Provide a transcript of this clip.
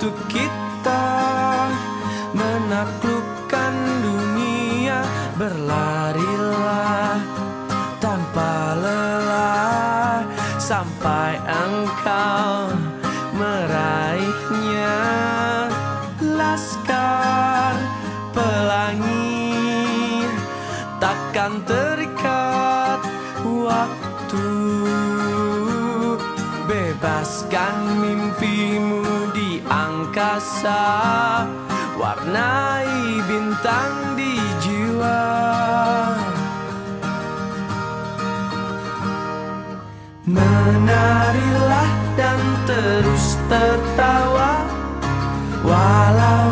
untuk kita menaklukkan dunia. Berlarilah tanpa lelah sampai engkau meraihnya. Laskar pelangi takkan terikat waktu. Bebaskan mimpimu di angkasa, warnai bintang di jiwa. Menarilah dan terus tertawa, walau